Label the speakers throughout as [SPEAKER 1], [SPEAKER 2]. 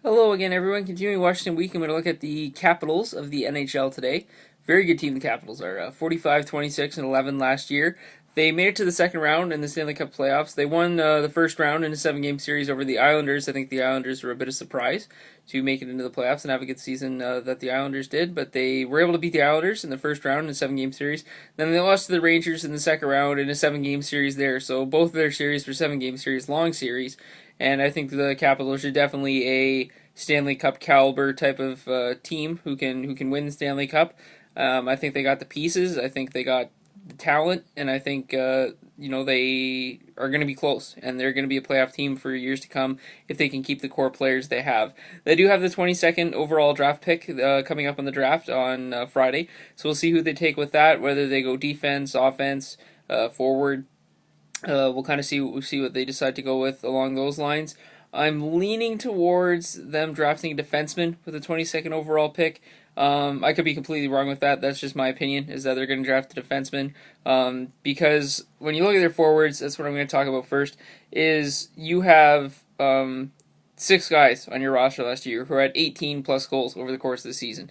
[SPEAKER 1] Hello again, everyone. Continuing Washington week, I'm going to look at the Capitals of the NHL today. Very good team, the Capitals are 45, 26, and 11 last year. They made it to the second round in the Stanley Cup playoffs. They won the first round in a 7-game series over the Islanders. I think the Islanders were a bit of a surprise to make it into the playoffs and have a good season that the Islanders did, but they were able to beat the Islanders in the first round in a 7-game series. Then they lost to the Rangers in the second round in a 7-game series there. So both of their series were 7-game series, long series, and I think the Capitals are definitely a Stanley Cup caliber type of team who can win the Stanley Cup. I think they got the pieces. I think they got the talent, and I think they are going to be close, and they're going to be a playoff team for years to come if they can keep the core players they have. They do have the 22nd overall draft pick coming up on the draft on Friday, so we'll see who they take with that. Whether they go defense, offense, forward. We'll kind of see what they decide to go with along those lines. I'm leaning towards them drafting a defenseman with the 22nd overall pick. I could be completely wrong with that. That's just my opinion, is that they're going to draft a defenseman. Because when you look at their forwards, that's what I'm going to talk about first, is you have 6 guys on your roster last year who had 18 plus goals over the course of the season.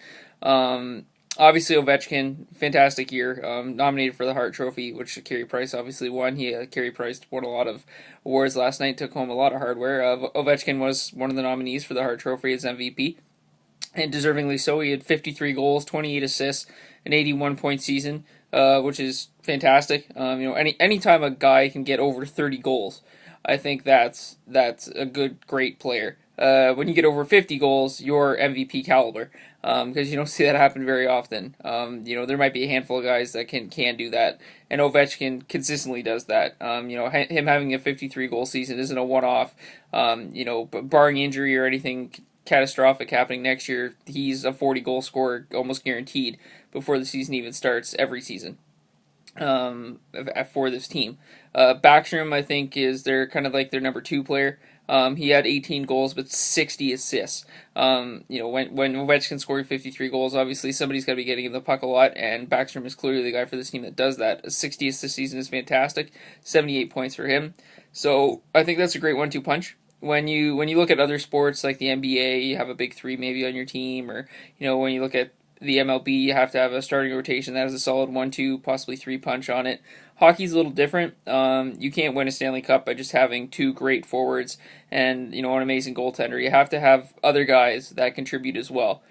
[SPEAKER 1] Obviously, Ovechkin, fantastic year, nominated for the Hart Trophy, which Carey Price obviously won. Carey Price won a lot of awards last night, took home a lot of hardware. Ovechkin was one of the nominees for the Hart Trophy as MVP, and deservingly so. He had 53 goals, 28 assists, an 81-point season, which is fantastic. Anytime a guy can get over 30 goals, I think that's a great player. When you get over 50 goals, you're MVP caliber, because you don't see that happen very often. There might be a handful of guys that can do that, and Ovechkin consistently does that. Him having a 53 goal season isn't a one-off. Barring injury or anything catastrophic happening next year, he's a 40 goal scorer almost guaranteed before the season even starts every season. For this team, Backstrom, I think, is their kind of like their number 2 player. He had 18 goals but 60 assists. When Ovechkin scored 53 goals, obviously somebody's got to be getting him the puck a lot, and Backstrom is clearly the guy for this team that does that. A 60 assist season is fantastic. 78 points for him. So I think that's a great 1-2 punch. When you look at other sports like the NBA, you have a big 3 maybe on your team, or when you look at the MLB, you have to have a starting rotation that has a solid 1-2, possibly 3 punch on it. Hockey's a little different. You can't win a Stanley Cup by just having 2 great forwards and an amazing goaltender. You have to have other guys that contribute as well.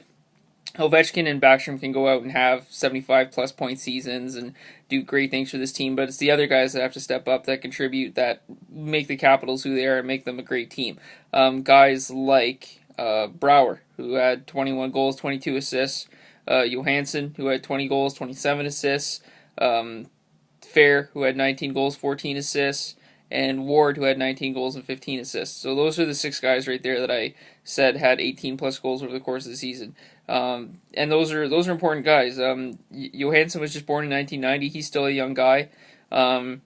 [SPEAKER 1] Ovechkin and Backstrom can go out and have 75-plus point seasons and do great things for this team, but it's the other guys that have to step up, that contribute, that make the Capitals who they are and make them a great team. Guys like Brouwer, who had 21 goals, 22 assists. Johansson, who had 20 goals, 27 assists. Fair, who had 19 goals, 14 assists. And Ward, who had 19 goals and 15 assists. So those are the 6 guys right there that I said had 18 plus goals over the course of the season. And those are important guys. Johansson was just born in 1990. He's still a young guy. And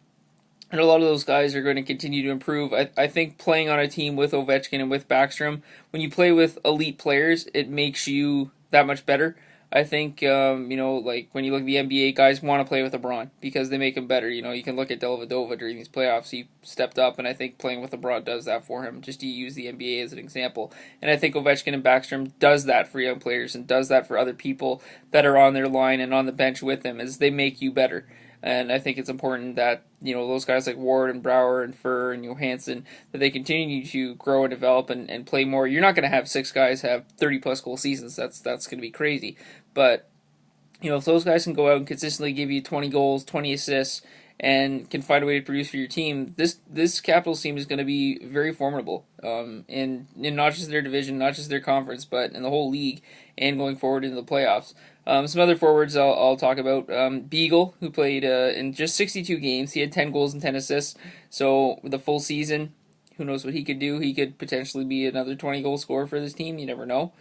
[SPEAKER 1] a lot of those guys are going to continue to improve. I think playing on a team with Ovechkin and with Backstrom, when you play with elite players, it makes you that much better. I think, like when you look at the NBA, guys want to play with LeBron because they make him better. You can look at Dellavedova during these playoffs. He stepped up, and I think playing with LeBron does that for him, just to use the NBA as an example. And I think Ovechkin and Backstrom does that for young players and does that for other people that are on their line and on the bench with them, as they make you better. And I think it's important that, those guys like Ward and Brouwer and Furr and Johansson, that they continue to grow and develop and play more. You're not going to have 6 guys have 30-plus goal seasons. That's going to be crazy. But, if those guys can go out and consistently give you 20 goals, 20 assists, and can find a way to produce for your team, this Capitals team is going to be very formidable in not just their division, not just their conference, but in the whole league and going forward into the playoffs. Some other forwards I'll talk about. Beagle, who played in just 62 games. He had 10 goals and 10 assists. So with the full season, who knows what he could do. He could potentially be another 20-goal scorer for this team. You never know.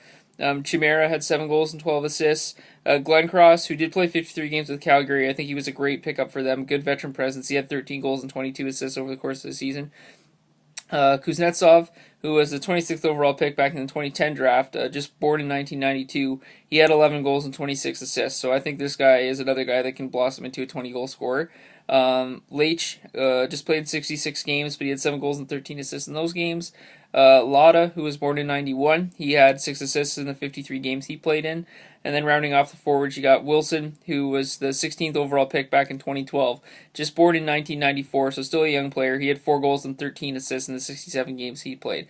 [SPEAKER 1] Chimera had 7 goals and 12 assists. Glenn Cross, who did play 53 games with Calgary, I think he was a great pickup for them. Good veteran presence. He had 13 goals and 22 assists over the course of the season. Kuznetsov, who was the 26th overall pick back in the 2010 draft, just born in 1992. He had 11 goals and 26 assists, so I think this guy is another guy that can blossom into a 20-goal scorer. Leitch just played 66 games, but he had 7 goals and 13 assists in those games. Lada, who was born in 91, he had 6 assists in the 53 games he played in. And then rounding off the forwards, you got Wilson, who was the 16th overall pick back in 2012, just born in 1994, so still a young player. He had 4 goals and 13 assists in the 67 games he played.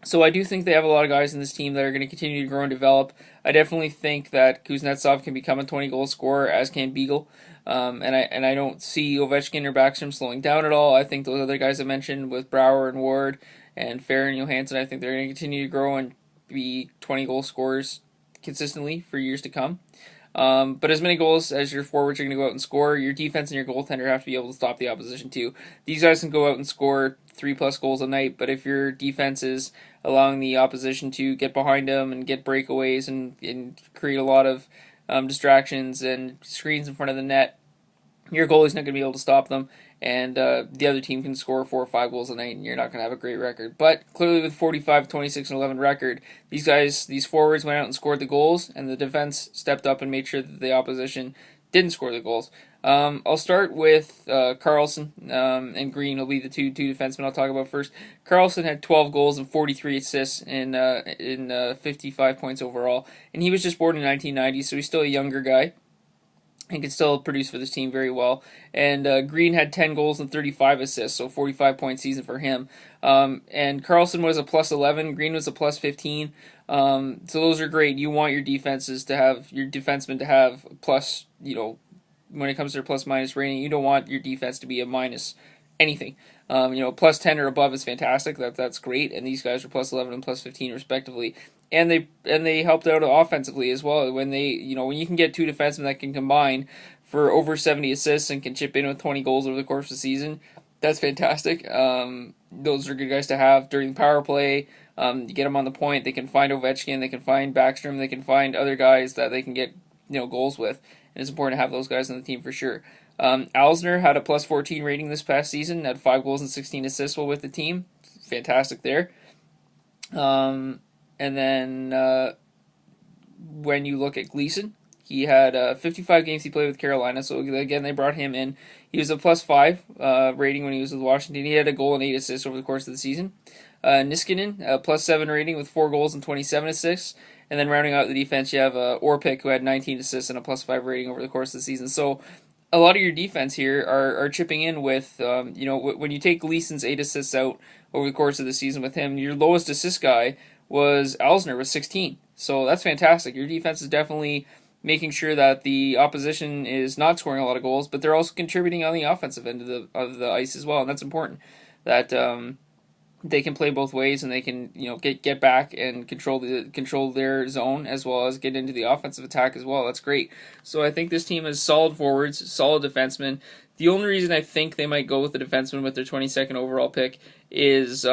[SPEAKER 1] So I do think they have a lot of guys in this team that are going to continue to grow and develop. I definitely think that Kuznetsov can become a 20-goal scorer, as can Beagle. And I don't see Ovechkin or Backstrom slowing down at all. I think those other guys I mentioned with Brouwer and Ward and Fair and Johansson, I think they're going to continue to grow and be 20-goal scorers consistently for years to come. But as many goals as your forwards are going to go out and score, your defense and your goaltender have to be able to stop the opposition too. These guys can go out and score 3+ goals a night, but if your defense is allowing the opposition to get behind them and get breakaways and create a lot of distractions and screens in front of the net, your goalie's not going to be able to stop them, and the other team can score 4 or 5 goals a night, and you're not going to have a great record. But clearly, with 45, 26, and 11 record, these forwards went out and scored the goals, and the defense stepped up and made sure that the opposition didn't score the goals. I'll start with Carlson and Green will be the two defensemen I'll talk about first. Carlson had 12 goals and 43 assists in 55 points overall, and he was just born in 1990, so he's still a younger guy and can still produce for this team very well. And Green had 10 goals and 35 assists, so 45-point season for him. And Carlson was a plus 11. Green was a plus 15. So those are great. You want your defenses to have, your defensemen to have plus, when it comes to their plus-minus rating, you don't want your defense to be a minus anything. Plus 10 or above is fantastic. That's great. And these guys are plus 11 and plus 15 respectively. And they helped out offensively as well. When when you can get two defensemen that can combine for over 70 assists and can chip in with 20 goals over the course of the season, that's fantastic. Those are good guys to have during the power play. You get them on the point. They can find Ovechkin. They can find Backstrom. They can find other guys that they can get goals with. And it's important to have those guys on the team for sure. Alzner had a plus 14 rating this past season. Had 5 goals and 16 assists while with the team. Fantastic there. And then when you look at Gleason, he had 55 games he played with Carolina. So again, they brought him in. He was a plus 5 rating when he was with Washington. He had a goal and 8 assists over the course of the season. Niskanen, a plus 7 rating with 4 goals and 27 assists. And then rounding out the defense, you have Orpik, who had 19 assists and a plus 5 rating over the course of the season. So a lot of your defense here are chipping in with, when you take Gleason's 8 assists out over the course of the season with him, your lowest assist guy was Alzner with 16. So that's fantastic. Your defense is definitely making sure that the opposition is not scoring a lot of goals, but they're also contributing on the offensive end of the ice as well, and that's important. That they can play both ways, and they can get back and control their zone as well as get into the offensive attack as well. That's great. So I think this team has solid forwards, solid defensemen. The only reason I think they might go with the defenseman with their 22nd overall pick is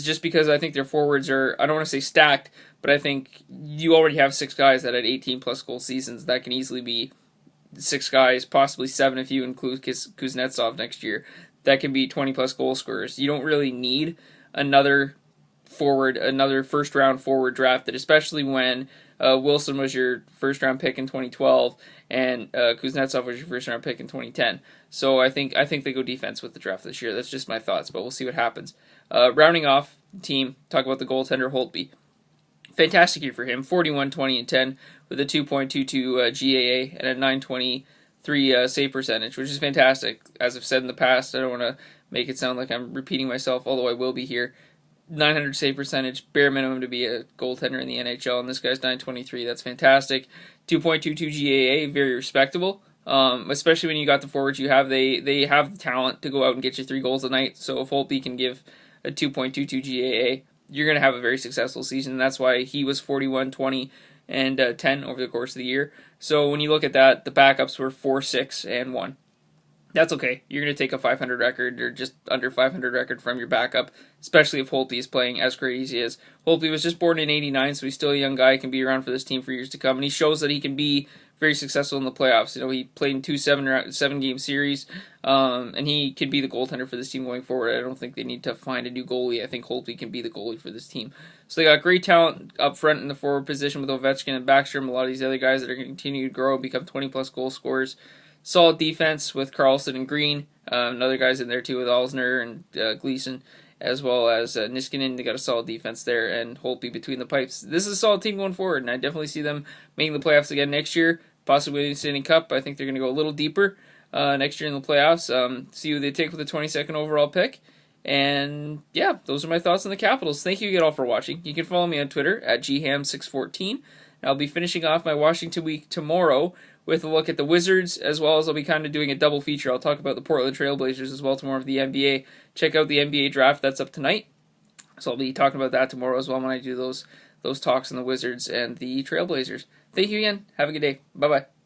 [SPEAKER 1] just because I think their forwards are, I don't want to say stacked, but I think you already have 6 guys that had 18+ goal seasons. That can easily be 6 guys, possibly 7 if you include Kuznetsov next year. That can be 20+ goal scorers. You don't really need another first-round forward drafted, especially when Wilson was your first-round pick in 2012 and Kuznetsov was your first-round pick in 2010. So I think they go defense with the draft this year. That's just my thoughts, but we'll see what happens. Rounding off the team, talk about the goaltender Holtby. Fantastic year for him, 41, 20, and 10 with a 2.22 GAA and a 923 save percentage, which is fantastic. As I've said in the past, I don't want to make it sound like I'm repeating myself, although I will be here. 900 save percentage, bare minimum to be a goaltender in the NHL, and this guy's 923. That's fantastic. 2.22 GAA, very respectable. Especially when you got the forwards you have, they have the talent to go out and get you 3 goals a night. So if Holtby can give a 2.22 GAA, you're going to have a very successful season. And that's why he was 41, 20, and 10 over the course of the year. So when you look at that, the backups were 4, 6, and 1. That's okay. You're going to take a 500 record or just under 500 record from your backup, especially if Holtby is playing as great as he is. Holtby was just born in 89, so he's still a young guy. He can be around for this team for years to come, and he shows that he can be very successful in the playoffs. He played in 2 7-game series, and he could be the goaltender for this team going forward. I don't think they need to find a new goalie. I think Holtby can be the goalie for this team. So they got great talent up front in the forward position with Ovechkin and Backstrom, a lot of these other guys that are going to continue to grow and become 20+ goal scorers. Solid defense with Carlson and Green. Other guys in there too with Alzner and Gleason. as well as Niskanen. They got a solid defense there, and Holtby between the pipes. This is a solid team going forward, and I definitely see them making the playoffs again next year, possibly winning the Stanley Cup. I think they're going to go a little deeper next year in the playoffs. See who they take with the 22nd overall pick. And yeah, those are my thoughts on the Capitals. Thank you again all for watching. You can follow me on Twitter at GHAM614. I'll be finishing off my Washington week tomorrow with a look at the Wizards, as well as I'll be kind of doing a double feature. I'll talk about the Portland Trailblazers as well tomorrow of the NBA. Check out the NBA draft, that's up tonight. So I'll be talking about that tomorrow as well when I do those talks on the Wizards and the Trailblazers. Thank you again. Have a good day. Bye-bye.